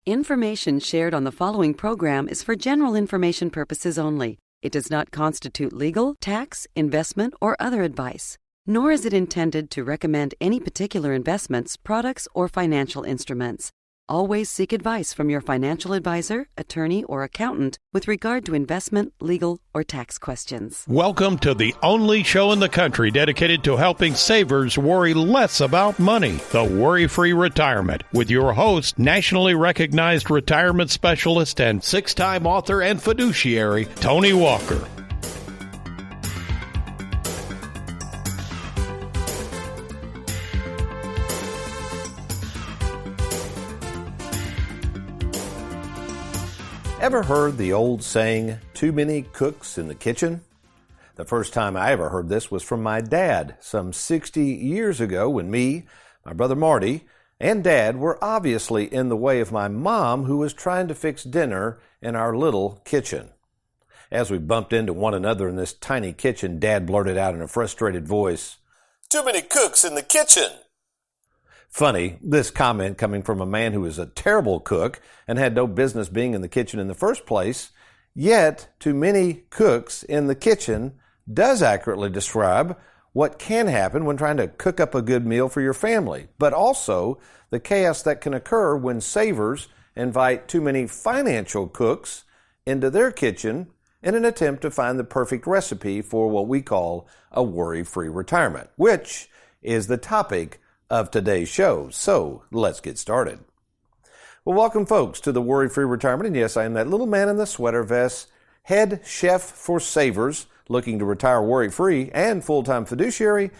Information shared on the following program is for general information purposes only. It does not constitute legal, tax, investment, or other advice, nor is it intended to recommend any particular investments, products, or financial instruments. Always seek advice from your financial advisor, attorney, or accountant with regard to investment, legal, or tax questions. Welcome to the only show in the country dedicated to helping savers worry less about money, the Worry-Free Retirement, with your host, nationally recognized retirement specialist and six-time author and fiduciary, Tony Walker. Ever heard the old saying, too many cooks in the kitchen? The first time I ever heard this was from my dad some 60 years ago when me, my brother Marty, and Dad were obviously in the way of my mom who was trying to fix dinner in our little kitchen. As we bumped into one another in this tiny kitchen, Dad blurted out in a frustrated voice, "Too many cooks in the kitchen." Funny, this comment coming from a man who is a terrible cook and had no business being in the kitchen in the first place, yet too many cooks in the kitchen does accurately describe what can happen when trying to cook up a good meal for your family, but also the chaos that can occur when savers invite too many financial cooks into their kitchen in an attempt to find the perfect recipe for what we call a worry-free retirement, which is the topic of today's show. So let's get started. Well, welcome folks to the Worry-Free Retirement. And yes, I am that little man in the sweater vest, head chef for savers looking to retire worry-free and full-time fiduciary,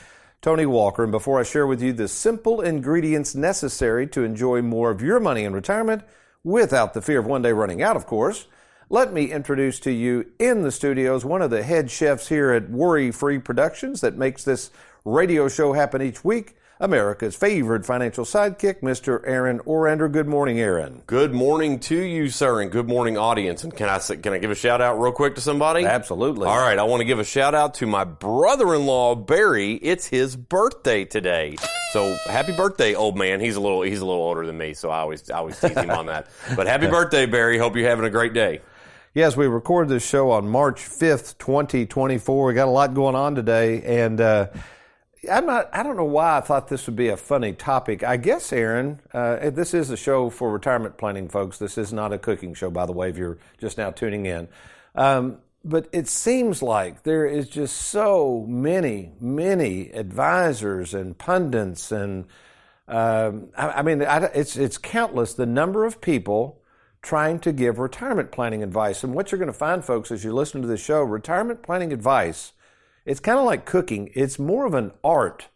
Tony Walker. And before I share with you the simple ingredients necessary to enjoy more of your money in retirement without the fear of one day running out, of course, let me introduce to you in the studios one of the head chefs here at Worry-Free Productions that makes this radio show happen each week, America's favorite financial sidekick, Mr. Aaron Orander. Good morning, Aaron. Good morning to you, sir, and good morning, audience. And can I give a shout out real quick to somebody? Absolutely. All right, I want to give a shout out to my brother-in-law, Barry. It's his birthday today. So happy birthday, old man. He's a little older than me, so I always tease him on that. But happy birthday, Barry. Hope you're having a great day. Yes, we recorded this show on March 5th, 2024. We got a lot going on today, and I don't know why I thought this would be a funny topic. I guess, Aaron, this is a show for retirement planning folks. This is not a cooking show, by the way, if you're just now tuning in. But it seems like there is just so many advisors and pundits, and it's countless, the number of people trying to give retirement planning advice. And what you're going to find, folks, as you listen to this show, retirement planning advice, it's kind of like cooking. It's more of an art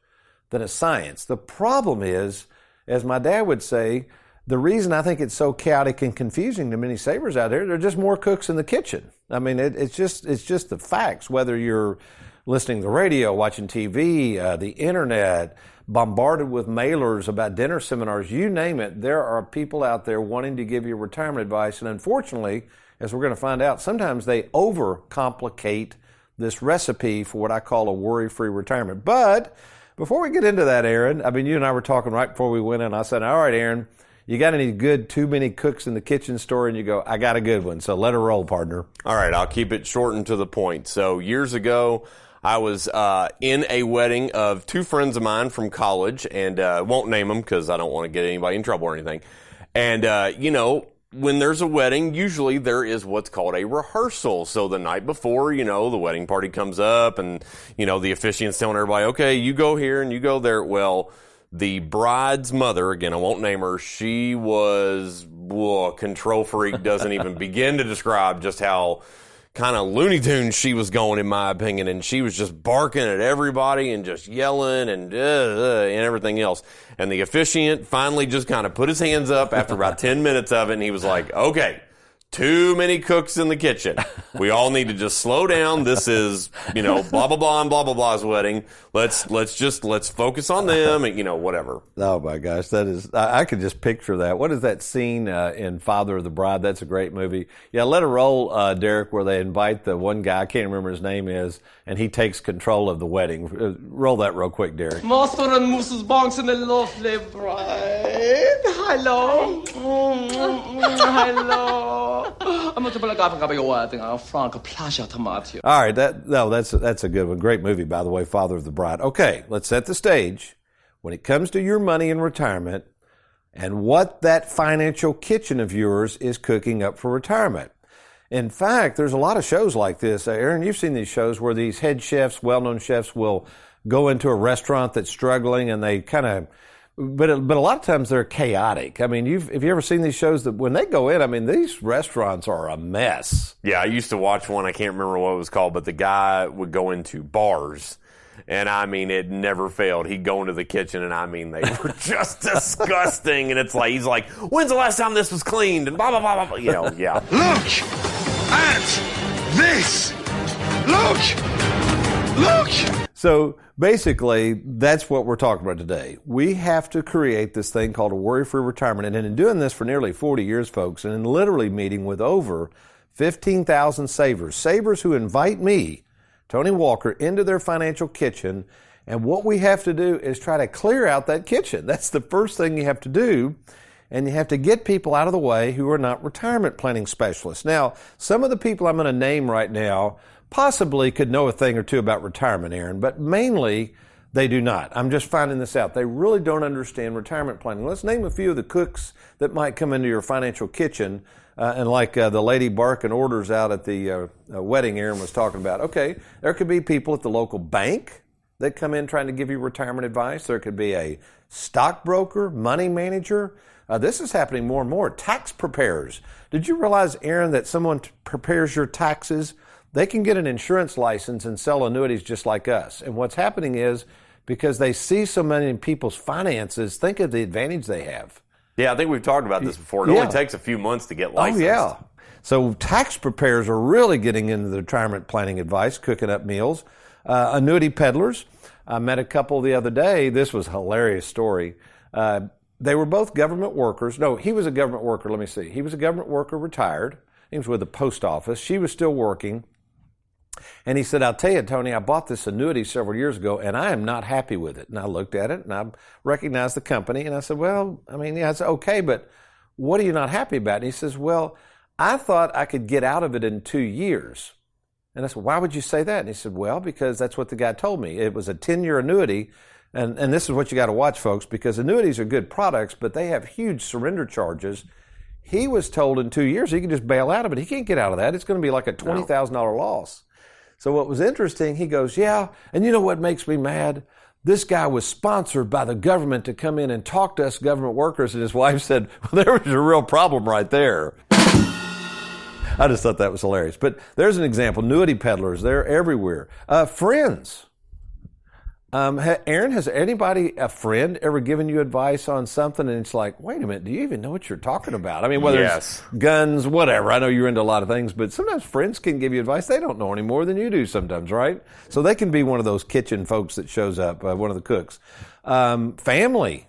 than a science. The problem is, as my dad would say, the reason I think it's so chaotic and confusing to many savers out there, there are just more cooks in the kitchen. I mean, it's just the facts, whether you're listening to the radio, watching TV, the internet, bombarded with mailers about dinner seminars, you name it, there are people out there wanting to give you retirement advice. And unfortunately, as we're going to find out, sometimes they overcomplicate this recipe for what I call a worry-free retirement. But before we get into that, Aaron, you and I were talking right before we went in. I said, all right, Aaron, you got any good too many cooks in the kitchen story? And you go, I got a good one. So let her roll, partner. All right, I'll keep it short and to the point. So years ago, I was in a wedding of two friends of mine from college, and won't name them because I don't want to get anybody in trouble or anything. And, when there's a wedding, usually there is what's called a rehearsal. So the night before, the wedding party comes up and, the officiant's telling everybody, okay, you go here and you go there. Well, the bride's mother, again, I won't name her, she was control freak, doesn't even begin to describe just how kind of Looney Tunes she was going, in my opinion, and she was just barking at everybody and just yelling and everything else. And the officiant finally just kind of put his hands up after about 10 minutes of it, and he was like, okay, too many cooks in the kitchen. We all need to just slow down. This is, blah, blah, blah, and blah, blah, blah's wedding. Let's focus on them and, whatever. Oh, my gosh. That is, I could just picture that. What is that scene in Father of the Bride? That's a great movie. Yeah, let it roll, Derek, where they invite the one guy, I can't remember his name is, and he takes control of the wedding. Roll that real quick, Derek. Master and Mrs. Banks and the lovely bride. Hello. All right, that's a good one. Great movie, by the way, Father of the Bride. Okay, let's set the stage. When it comes to your money in retirement and what that financial kitchen of yours is cooking up for retirement. In fact, there's a lot of shows like this. Aaron, you've seen these shows where these head chefs, well-known chefs, will go into a restaurant that's struggling and they kind of, but a lot of times they're chaotic. I mean, have you ever seen these shows that when they go in, I mean, these restaurants are a mess. Yeah, I used to watch one. I can't remember what it was called, but the guy would go into bars. And I mean, it never failed. He'd go into the kitchen, and I mean, they were just disgusting. And it's like, he's like, when's the last time this was cleaned? And blah, blah, blah, blah, you know, yeah. Look at this! Look! So basically, that's what we're talking about today. We have to create this thing called a worry-free retirement. And in doing this for nearly 40 years, folks, and in literally meeting with over 15,000 savers who invite me, Tony Walker, into their financial kitchen. And what we have to do is try to clear out that kitchen. That's the first thing you have to do. And you have to get people out of the way who are not retirement planning specialists. Now, some of the people I'm going to name right now possibly could know a thing or two about retirement, Aaron, but mainly they do not. I'm just finding this out. They really don't understand retirement planning. Let's name a few of the cooks that might come into your financial kitchen. And like the lady barking orders out at the wedding Aaron was talking about. Okay, there could be people at the local bank that come in trying to give you retirement advice. There could be a stockbroker, money manager. This is happening more and more. Tax preparers. Did you realize, Aaron, that someone prepares your taxes? They can get an insurance license and sell annuities just like us. And what's happening is because they see so many people's finances, think of the advantage they have. Yeah, I think we've talked about this before. It only takes a few months to get licensed. Oh, yeah. So tax preparers are really getting into the retirement planning advice, cooking up meals. Annuity peddlers. I met a couple the other day. This was a hilarious story. They were both government workers. No, he was a government worker. Let me see. He was a government worker, retired. He was with the post office. She was still working. And he said, I'll tell you, Tony, I bought this annuity several years ago, and I am not happy with it. And I looked at it, and I recognized the company, and I said, well, I mean, yeah, it's okay, but what are you not happy about? And he says, well, I thought I could get out of it in 2 years. And I said, why would you say that? And he said, well, because that's what the guy told me. It was a 10-year annuity, and this is what you got to watch, folks, because annuities are good products, but they have huge surrender charges. He was told in 2 years he could just bail out of it. He can't get out of that. It's going to be like a $20,000 loss. So what was interesting, he goes, yeah, and you know what makes me mad? This guy was sponsored by the government to come in and talk to us government workers, and his wife said, well, there was a real problem right there. I just thought that was hilarious. But there's an example. Annuity peddlers, they're everywhere. Friends. Aaron, has anybody, a friend, ever given you advice on something and it's like, wait a minute, do you even know what you're talking about? I mean, whether it's guns, whatever. I know you're into a lot of things, but sometimes friends can give you advice. They don't know any more than you do sometimes, right? So they can be one of those kitchen folks that shows up, one of the cooks. Family.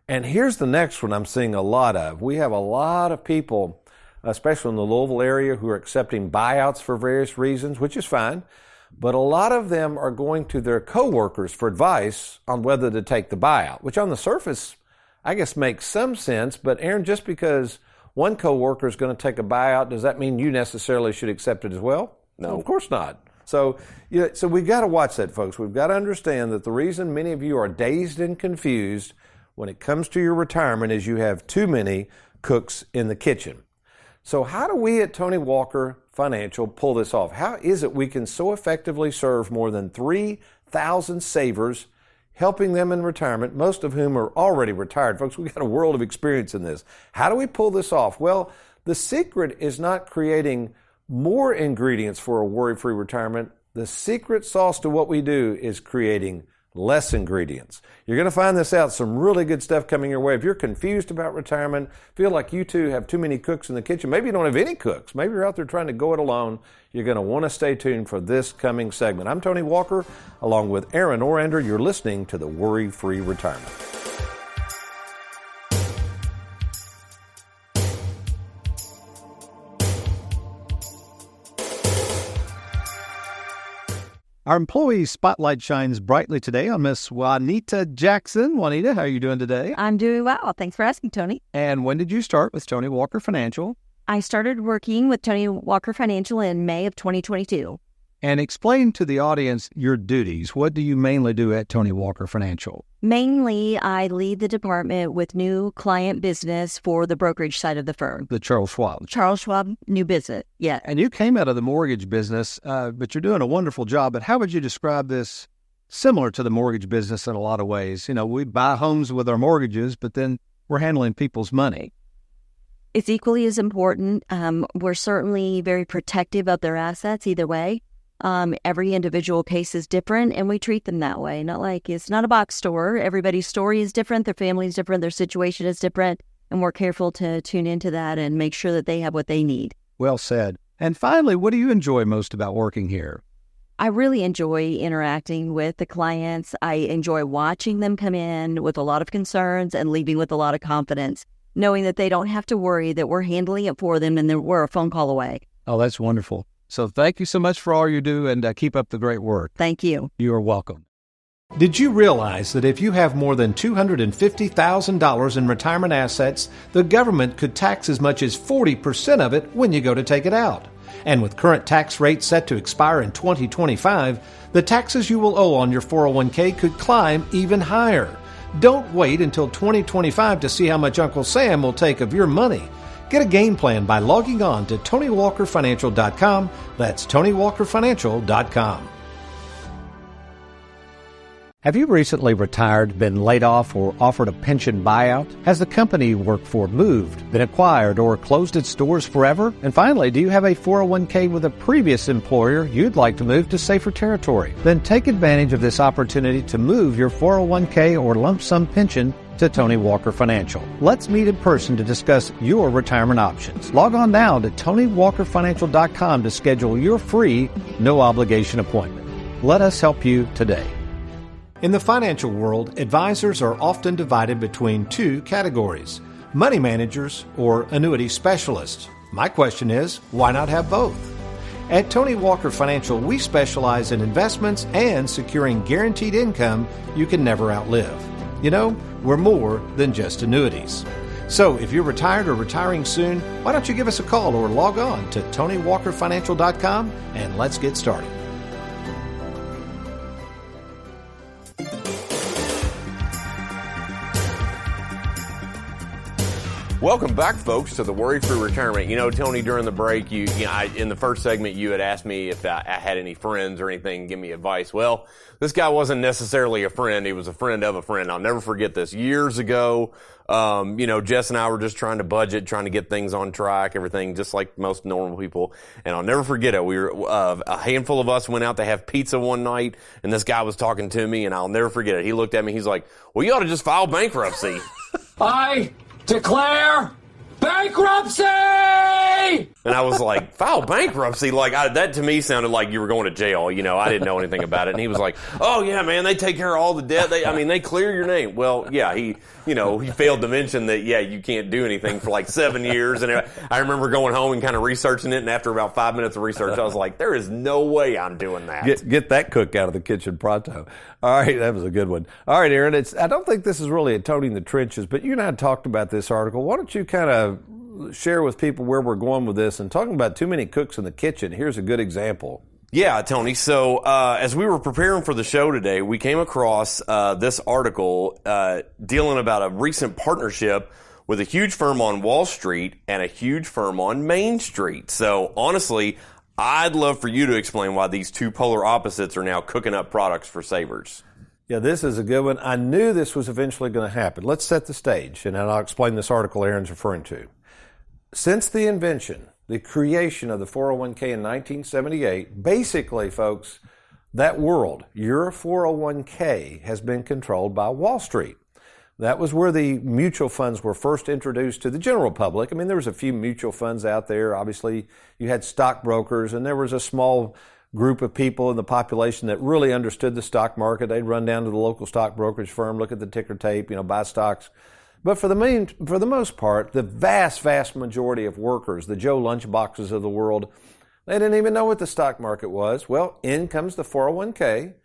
And here's the next one I'm seeing a lot of. We have a lot of people, especially in the Louisville area, who are accepting buyouts for various reasons, which is fine. But a lot of them are going to their coworkers for advice on whether to take the buyout, which on the surface, I guess, makes some sense. But Aaron, just because one coworker is going to take a buyout, does that mean you necessarily should accept it as well? No, of course not. So we've got to watch that, folks. We've got to understand that the reason many of you are dazed and confused when it comes to your retirement is you have too many cooks in the kitchen. So how do we at Tony Walker Financial pull this off? How is it we can so effectively serve more than 3,000 savers, helping them in retirement, most of whom are already retired? Folks, we've got a world of experience in this. How do we pull this off? Well, the secret is not creating more ingredients for a worry-free retirement. The secret sauce to what we do is creating less ingredients. You're going to find this out, some really good stuff coming your way. If you're confused about retirement, feel like you too have too many cooks in the kitchen, maybe you don't have any cooks, maybe you're out there trying to go it alone, you're going to want to stay tuned for this coming segment. I'm Tony Walker, along with Aaron Orander. You're listening to the Worry-Free Retirement. Our employee spotlight shines brightly today on Miss Juanita Jackson. Juanita, how are you doing today? I'm doing well. Thanks for asking, Tony. And when did you start with Tony Walker Financial? I started working with Tony Walker Financial in May of 2022. And explain to the audience your duties. What do you mainly do at Tony Walker Financial? Mainly, I lead the department with new client business for the brokerage side of the firm. The Charles Schwab. Charles Schwab, new business, yeah. And you came out of the mortgage business, but you're doing a wonderful job. But how would you describe this similar to the mortgage business in a lot of ways? You know, we buy homes with our mortgages, but then we're handling people's money. It's equally as important. We're certainly very protective of their assets either way. Every individual case is different, and we treat them that way. Not like it's not a box store. Everybody's story is different. Their family is different. Their situation is different. And we're careful to tune into that and make sure that they have what they need. Well said. And finally, what do you enjoy most about working here? I really enjoy interacting with the clients. I enjoy watching them come in with a lot of concerns and leaving with a lot of confidence, knowing that they don't have to worry, that we're handling it for them and that we're a phone call away. Oh, that's wonderful. So thank you so much for all you do, and keep up the great work. Thank you. You are welcome. Did you realize that if you have more than $250,000 in retirement assets, the government could tax as much as 40% of it when you go to take it out? And with current tax rates set to expire in 2025, the taxes you will owe on your 401k could climb even higher. Don't wait until 2025 to see how much Uncle Sam will take of your money. Get a game plan by logging on to TonyWalkerFinancial.com. That's TonyWalkerFinancial.com. Have you recently retired, been laid off, or offered a pension buyout? Has the company you work for moved, been acquired, or closed its doors forever? And finally, do you have a 401k with a previous employer you'd like to move to safer territory? Then take advantage of this opportunity to move your 401k or lump sum pension to Tony Walker Financial. Let's meet in person to discuss your retirement options. Log on now to TonyWalkerFinancial.com to schedule your free, no-obligation appointment. Let us help you today. In the financial world, advisors are often divided between two categories: money managers or annuity specialists. My question is, why not have both? At Tony Walker Financial, we specialize in investments and securing guaranteed income you can never outlive. You know, we're more than just annuities. So if you're retired or retiring soon, why don't you give us a call or log on to TonyWalkerFinancial.com and let's get started. Welcome back, folks, to the Worry-Free Retirement. You know, Tony, during the break, in the first segment, you had asked me if I had any friends or anything, give me advice. Well, this guy wasn't necessarily a friend. He was a friend of a friend. I'll never forget this. Years ago, Jess and I were just trying to budget, trying to get things on track, everything just like most normal people. And I'll never forget it. We were, a handful of us went out to have pizza one night, and this guy was talking to me, and I'll never forget it. He looked at me. He's like, well, you ought to just file bankruptcy. I declare bankruptcy! And I was like, file bankruptcy? Like, that to me sounded like you were going to jail. You know, I didn't know anything about it. And he was like, oh, yeah, man, they take care of all the debt. They clear your name. Well, yeah, he failed to mention that, yeah, you can't do anything for like 7 years. And I remember going home and kind of researching it. And after about 5 minutes of research, I was like, there is no way I'm doing that. Get that cook out of the kitchen pronto. All right, that was a good one. All right, Aaron, I don't think this is really a toting the trenches, but you and I talked about this article. Why don't you kind of share with people where we're going with this? And talking about too many cooks in the kitchen, here's a good example. Yeah, Tony. So as we were preparing for the show today, we came across this article dealing about a recent partnership with a huge firm on Wall Street and a huge firm on Main Street. So honestly, I'd love for you to explain why these two polar opposites are now cooking up products for savers. Yeah, this is a good one. I knew this was eventually going to happen. Let's set the stage, and then I'll explain this article Aaron's referring to. Since the invention, the creation of the 401k in 1978, basically, folks, that world, your 401k, has been controlled by Wall Street. That was where the mutual funds were first introduced to the general public. I mean, there was a few mutual funds out there. Obviously, you had stockbrokers, and there was a small group of people in the population that really understood the stock market. They'd run down to the local stock brokerage firm, look at the ticker tape, buy stocks. But for the most part, the vast, vast majority of workers, the Joe Lunchboxes of the world, They didn't even know what the stock market was. Well, in comes the 401k.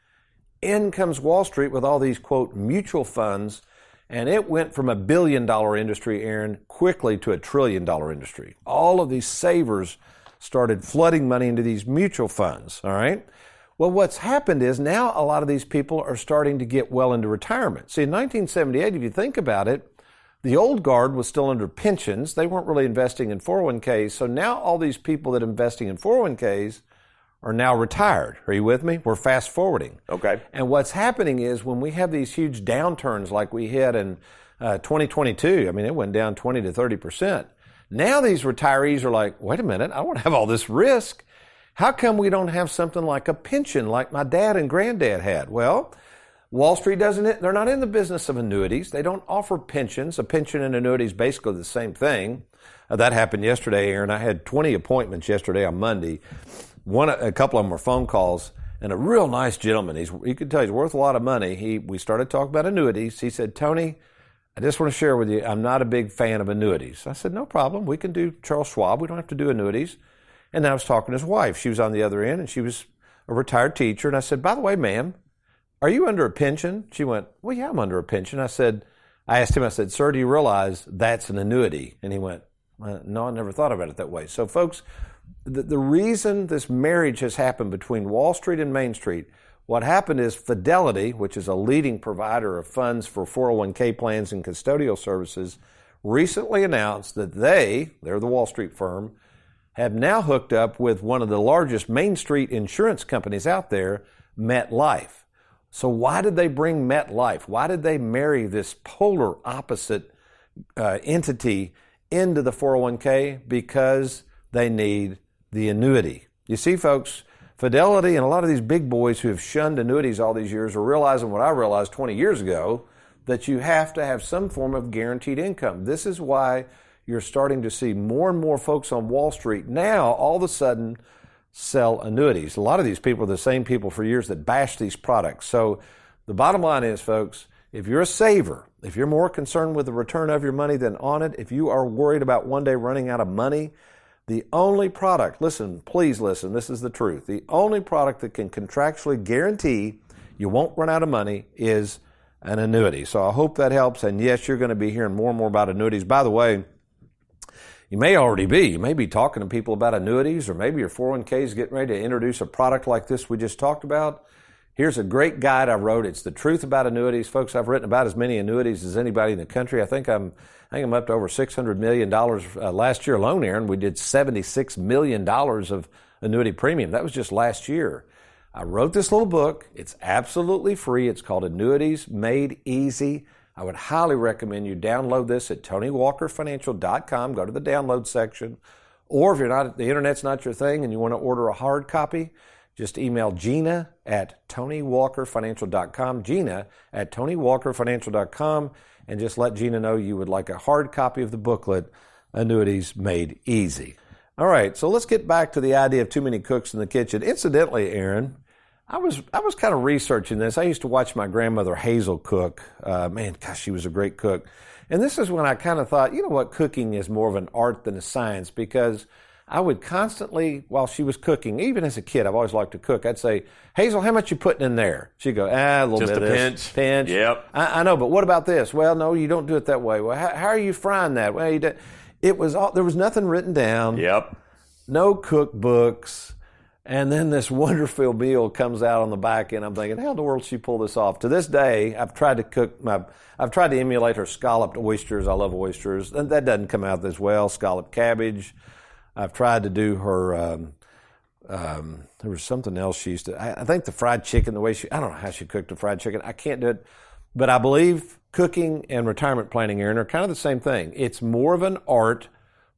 In comes Wall Street with all these, quote, mutual funds. And it went from $1 billion industry, Aaron, quickly to $1 trillion industry. All of these savers started flooding money into these mutual funds, all right? Well, what's happened is now a lot of these people are starting to get well into retirement. See, in 1978, if you think about it, the old guard was still under pensions. They weren't really investing in 401ks. So now all these people that are investing in 401ks are now retired. Are you with me? We're fast forwarding. Okay. And what's happening is when we have these huge downturns like we had in 2022, I mean, it went down 20 to 30%. Now these retirees are like, wait a minute, I don't want to have all this risk. How come we don't have something like a pension like my dad and granddad had? Well, Wall Street doesn't, they're not in the business of annuities. They don't offer pensions. A pension and annuity is basically the same thing. That happened yesterday, Aaron. I had 20 appointments yesterday on Monday. A couple of them were phone calls, and a real nice gentleman. You could tell he's worth a lot of money. We started talking about annuities. He said, Tony, I just want to share with you, I'm not a big fan of annuities. I said, no problem. We can do Charles Schwab. We don't have to do annuities. And then I was talking to his wife. She was on the other end, and she was a retired teacher. And I said, by the way, ma'am, are you under a pension? She went, well, yeah, I'm under a pension. I asked him, I said, sir, do you realize that's an annuity? And he went, no, I never thought about it that way. So, folks, the reason this marriage has happened between Wall Street and Main Street, what happened is Fidelity, which is a leading provider of funds for 401k plans and custodial services, recently announced that they're the Wall Street firm, have now hooked up with one of the largest Main Street insurance companies out there, MetLife. So why did they bring MetLife? Why did they marry this polar opposite entity into the 401k? Because they need the annuity. You see, folks, Fidelity and a lot of these big boys who have shunned annuities all these years are realizing what I realized 20 years ago, that you have to have some form of guaranteed income. This is why you're starting to see more and more folks on Wall Street now all of a sudden sell annuities. A lot of these people are the same people for years that bash these products. So the bottom line is, folks, if you're a saver, if you're more concerned with the return of your money than on it, if you are worried about one day running out of money, the only product, listen, please listen, this is the truth. The only product that can contractually guarantee you won't run out of money is an annuity. So I hope that helps. And yes, you're going to be hearing more and more about annuities. By the way, you may already be. You may be talking to people about annuities, or maybe your 401k is getting ready to introduce a product like this we just talked about. Here's a great guide I wrote. It's The Truth About Annuities. Folks, I've written about as many annuities as anybody in the country. I think I'm up to over $600 million last year alone, Aaron. We did $76 million of annuity premium. That was just last year. I wrote this little book. It's absolutely free. It's called Annuities Made Easy. I would highly recommend you download this at TonyWalkerFinancial.com. Go to the download section. Or if the internet's not your thing and you want to order a hard copy, just email Gina at TonyWalkerFinancial.com, Gina at TonyWalkerFinancial.com, and just let Gina know you would like a hard copy of the booklet, Annuities Made Easy. All right, so let's get back to the idea of too many cooks in the kitchen. Incidentally, Aaron, I was kind of researching this. I used to watch my grandmother Hazel cook. Man, gosh, she was a great cook. And this is when I kind of thought, you know what, cooking is more of an art than a science, because I would constantly, while she was cooking, even as a kid, I've always liked to cook, I'd say, Hazel, how much you putting in there? She'd go, a little just bit of this. Pinch. Yep. I know, but what about this? Well, no, you don't do it that way. Well, how are you frying that? Well, there was nothing written down. Yep. No cookbooks. And then this wonderful meal comes out on the back end. I'm thinking, how in the world did she pull this off? To this day, I've tried to emulate her scalloped oysters. I love oysters. And that doesn't come out as well. Scalloped cabbage. I've tried to do her, there was something else she used to, I think the fried chicken, I don't know how she cooked the fried chicken. I can't do it. But I believe cooking and retirement planning, Aaron, are kind of the same thing. It's more of an art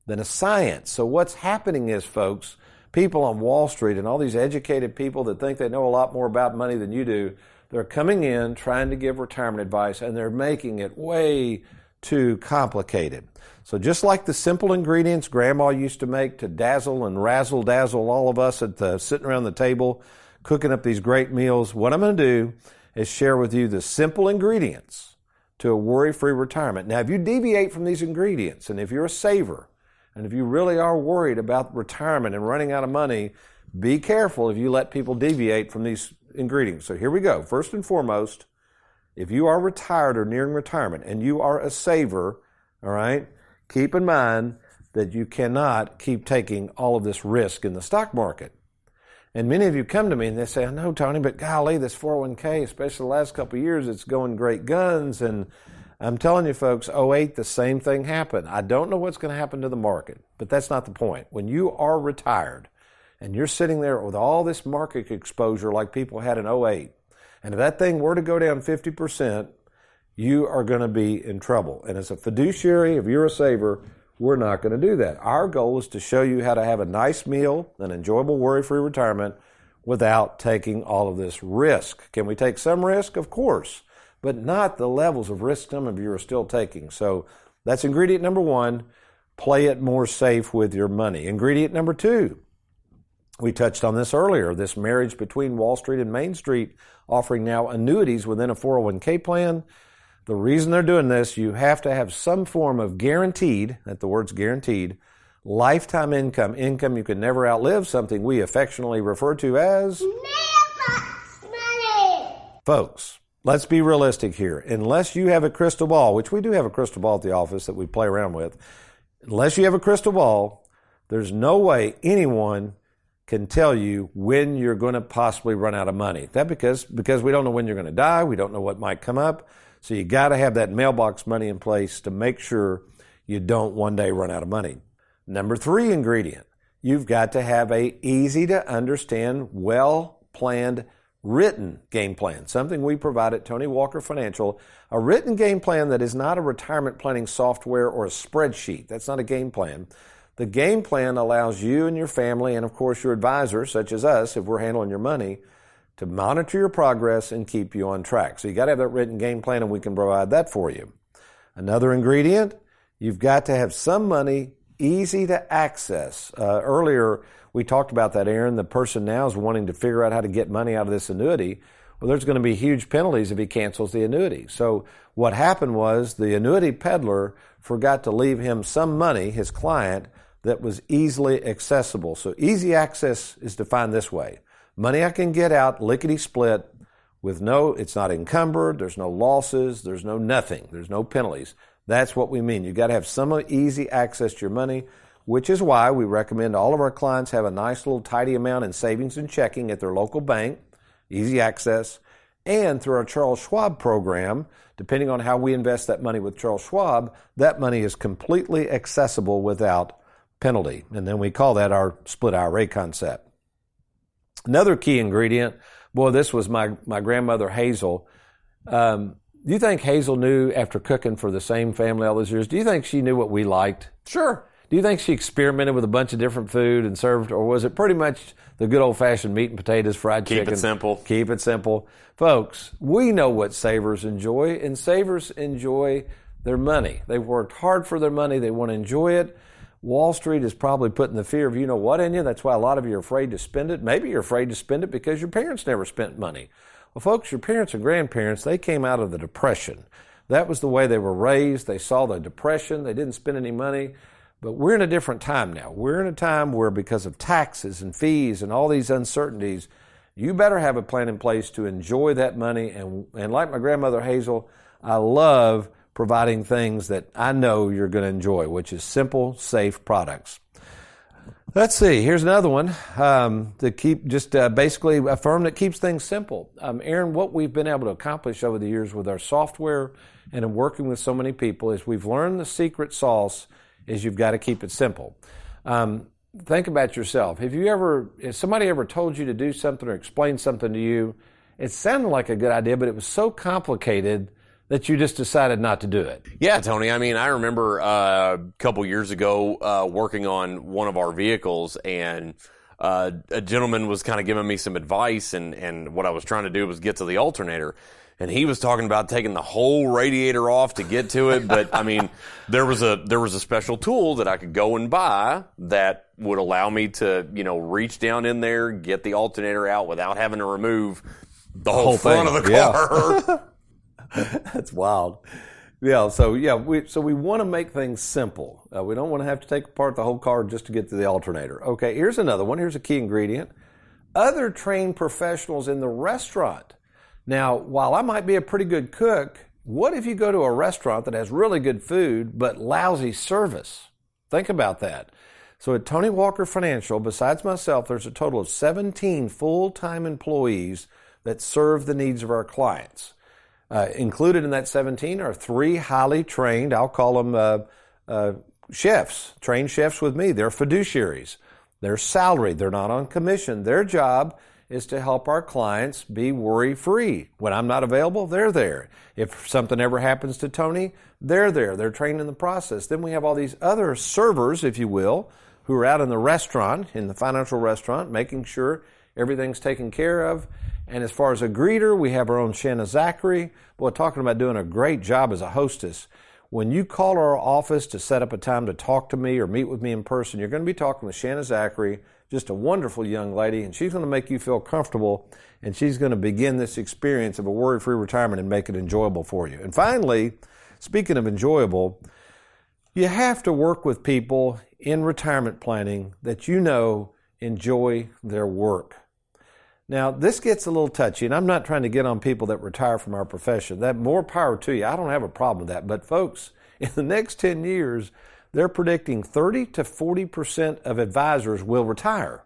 than a science. So what's happening is, folks, people on Wall Street and all these educated people that think they know a lot more about money than you do, they're coming in trying to give retirement advice, and they're making it way too complicated. So just like the simple ingredients Grandma used to make to dazzle and razzle-dazzle all of us sitting around the table cooking up these great meals, what I'm going to do is share with you the simple ingredients to a worry-free retirement. Now, if you deviate from these ingredients, and if you're a saver, And if you really are worried about retirement and running out of money, be careful if you let people deviate from these ingredients. So here we go. First and foremost, if you are retired or nearing retirement and you are a saver, all right, keep in mind that you cannot keep taking all of this risk in the stock market. And many of you come to me and they say, I know, Tony, but golly, this 401k, especially the last couple of years, it's going great guns. And I'm telling you, folks, 2008, the same thing happened. I don't know what's going to happen to the market, but that's not the point. When you are retired and you're sitting there with all this market exposure like people had in 2008, and if that thing were to go down 50%, you are going to be in trouble. And as a fiduciary, if you're a saver, we're not going to do that. Our goal is to show you how to have a nice meal, an enjoyable, worry-free retirement without taking all of this risk. Can we take some risk? Of course, but not the levels of risk some of you are still taking. So that's ingredient number one, play it more safe with your money. Ingredient number two, we touched on this earlier, this marriage between Wall Street and Main Street, offering now annuities within a 401k plan. The reason they're doing this, you have to have some form of guaranteed, that the word's guaranteed, lifetime income you can never outlive, something we affectionately refer to as mailbox money. Folks, let's be realistic here. Unless you have a crystal ball, which we do have a crystal ball at the office that we play around with, unless you have a crystal ball, there's no way anyone can tell you when you're going to possibly run out of money. That because we don't know when you're going to die, we don't know what might come up. So you got to have that mailbox money in place to make sure you don't one day run out of money. Number three ingredient, you've got to have a easy to understand, well-planned, written game plan, something we provide at Tony Walker Financial, a written game plan that is not a retirement planning software or a spreadsheet. That's not a game plan. The game plan allows you and your family and, of course, your advisors, such as us, if we're handling your money, to monitor your progress and keep you on track. So you got to have that written game plan, and we can provide that for you. Another ingredient, you've got to have some money easy to access. Earlier, we talked about that, Aaron. The person now is wanting to figure out how to get money out of this annuity. Well, there's going to be huge penalties if he cancels the annuity. So what happened was the annuity peddler forgot to leave him some money, his client, that was easily accessible. So easy access is defined this way. Money I can get out, lickety-split, with it's not encumbered, there's no losses, there's no nothing, there's no penalties. That's what we mean. You've got to have some easy access to your money, which is why we recommend all of our clients have a nice little tidy amount in savings and checking at their local bank, easy access, and through our Charles Schwab program, depending on how we invest that money with Charles Schwab, that money is completely accessible without penalty. And then we call that our split IRA concept. Another key ingredient, boy, this was my grandmother Hazel. Do you think Hazel knew after cooking for the same family all those years, do you think she knew what we liked? Sure. Do you think she experimented with a bunch of different food and served, or was it pretty much the good old-fashioned meat and potatoes, fried chicken? Keep it simple. Keep it simple. Folks, we know what savers enjoy, and savers enjoy their money. They've worked hard for their money. They want to enjoy it. Wall Street is probably putting the fear of you know what in you. That's why a lot of you are afraid to spend it. Maybe you're afraid to spend it because your parents never spent money. Well, folks, your parents and grandparents, they came out of the Depression. That was the way they were raised. They saw the Depression. They didn't spend any money. But we're in a different time now. We're in a time where because of taxes and fees and all these uncertainties, you better have a plan in place to enjoy that money. And like my grandmother Hazel, I love providing things that I know you're going to enjoy, which is simple, safe products. Let's see. Here's another one to keep basically a firm that keeps things simple. Aaron, what we've been able to accomplish over the years with our software and in working with so many people is we've learned the secret sauce is you've got to keep it simple. Think about yourself. If somebody ever told you to do something or explain something to you, it sounded like a good idea, but it was so complicated that you just decided not to do it. Yeah, Tony. I mean, I remember a couple years ago working on one of our vehicles, and a gentleman was kind of giving me some advice, and what I was trying to do was get to the alternator. And he was talking about taking the whole radiator off to get to it, but I mean, there was a special tool that I could go and buy that would allow me to, reach down in there, get the alternator out without having to remove the whole front thing of the car. Yeah. That's wild. Yeah, we want to make things simple. We don't want to have to take apart the whole car just to get to the alternator. Okay, here's another one. Here's a key ingredient. Other trained professionals in the restaurant. Now, while I might be a pretty good cook, what if you go to a restaurant that has really good food but lousy service? Think about that. So at Tony Walker Financial, besides myself, there's a total of 17 full-time employees that serve the needs of our clients. Included in that 17 are 3 highly trained, I'll call them chefs, trained chefs with me. They're fiduciaries. They're salaried. They're not on commission. Their job is to help our clients be worry-free. When I'm not available, they're there. If something ever happens to Tony, they're there. They're trained in the process. Then we have all these other servers, if you will, who are out in the restaurant, in the financial restaurant, making sure everything's taken care of. And as far as a greeter, we have our own Shanna Zachary. Boy, talking about doing a great job as a hostess. When you call our office to set up a time to talk to me or meet with me in person, you're going to be talking with Shanna Zachary, just a wonderful young lady, and she's going to make you feel comfortable, and she's going to begin this experience of a worry-free retirement and make it enjoyable for you. And finally, speaking of enjoyable, you have to work with people in retirement planning that you know enjoy their work. Now, this gets a little touchy, and I'm not trying to get on people that retire from our profession. That more power to you. I don't have a problem with that. But folks, in the next 10 years, they're predicting 30 to 40% of advisors will retire.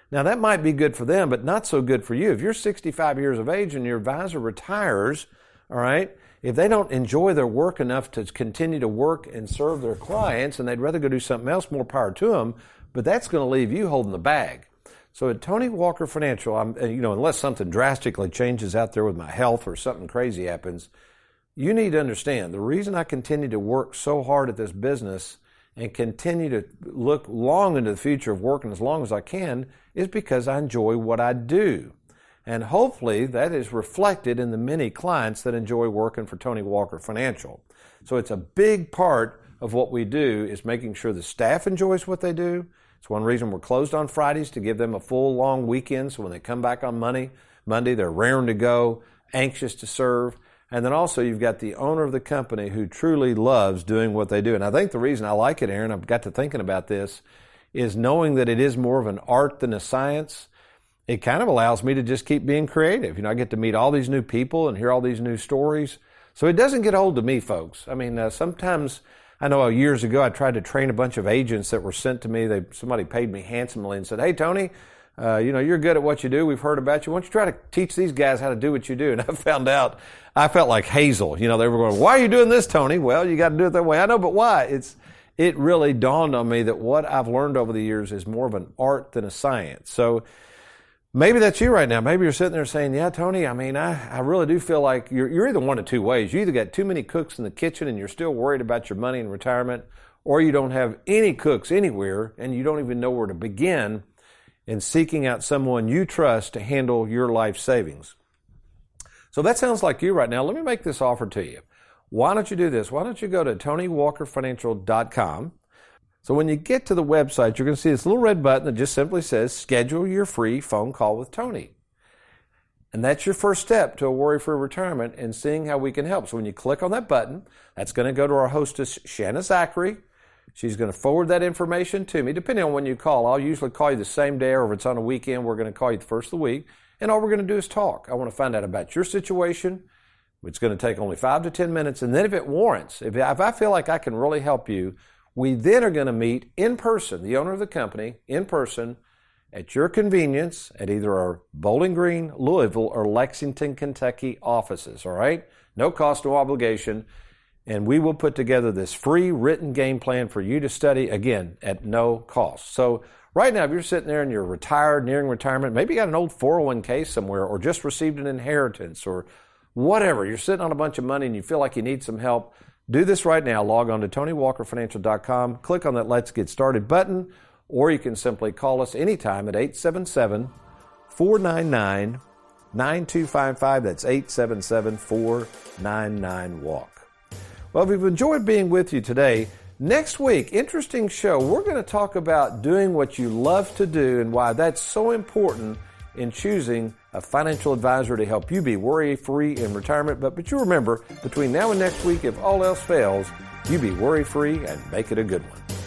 Now, that might be good for them, but not so good for you. If you're 65 years of age and your advisor retires, all right, if they don't enjoy their work enough to continue to work and serve their clients and they'd rather go do something else, more power to them, but that's going to leave you holding the bag. So at Tony Walker Financial, unless something drastically changes out there with my health or something crazy happens, you need to understand the reason I continue to work so hard at this business and continue to look long into the future of working as long as I can is because I enjoy what I do. And hopefully that is reflected in the many clients that enjoy working for Tony Walker Financial. So it's a big part of what we do is making sure the staff enjoys what they do. It's one reason we're closed on Fridays, to give them a full, long weekend, so when they come back on Monday, they're raring to go, anxious to serve. And then also you've got the owner of the company who truly loves doing what they do. And I think the reason I like it, Aaron, I've got to thinking about this, is knowing that it is more of an art than a science. It kind of allows me to just keep being creative. I get to meet all these new people and hear all these new stories. So it doesn't get old to me, folks. I mean, sometimes... I know years ago I tried to train a bunch of agents that were sent to me. Somebody paid me handsomely and said, "Hey, Tony, you're good at what you do. We've heard about you. Why don't you try to teach these guys how to do what you do?" And I found out I felt like Hazel. They were going, "Why are you doing this, Tony?" Well, you got to do it that way. I know, but why? It really dawned on me that what I've learned over the years is more of an art than a science. So maybe that's you right now. Maybe you're sitting there saying, "Yeah, Tony, I really do feel like you're either one of two ways. You either got too many cooks in the kitchen and you're still worried about your money in retirement, or you don't have any cooks anywhere and you don't even know where to begin in seeking out someone you trust to handle your life savings." So that sounds like you right now. Let me make this offer to you. Why don't you do this? Why don't you go to TonyWalkerFinancial.com. So when you get to the website, you're going to see this little red button that just simply says, "Schedule your free phone call with Tony." And that's your first step to a worry-free retirement and seeing how we can help. So when you click on that button, that's going to go to our hostess, Shanna Zachary. She's going to forward that information to me. Depending on when you call, I'll usually call you the same day, or if it's on a weekend, we're going to call you the first of the week. And all we're going to do is talk. I want to find out about your situation. It's going to take only 5 to 10 minutes. And then if it warrants, if I feel like I can really help you, we then are going to meet in person, the owner of the company, in person, at your convenience, at either our Bowling Green, Louisville, or Lexington, Kentucky offices, all right? No cost, no obligation. And we will put together this free written game plan for you to study, again, at no cost. So right now, if you're sitting there and you're retired, nearing retirement, maybe you got an old 401k somewhere, or just received an inheritance, or whatever, you're sitting on a bunch of money and you feel like you need some help, do this right now. Log on to TonyWalkerFinancial.com. Click on that Let's Get Started button, or you can simply call us anytime at 877-499-9255. That's 877-499-WALK. Well, we've enjoyed being with you today. Next week, interesting show. We're going to talk about doing what you love to do and why that's so important in choosing a financial advisor to help you be worry-free in retirement. But you remember, between now and next week, if all else fails, you be worry-free and make it a good one.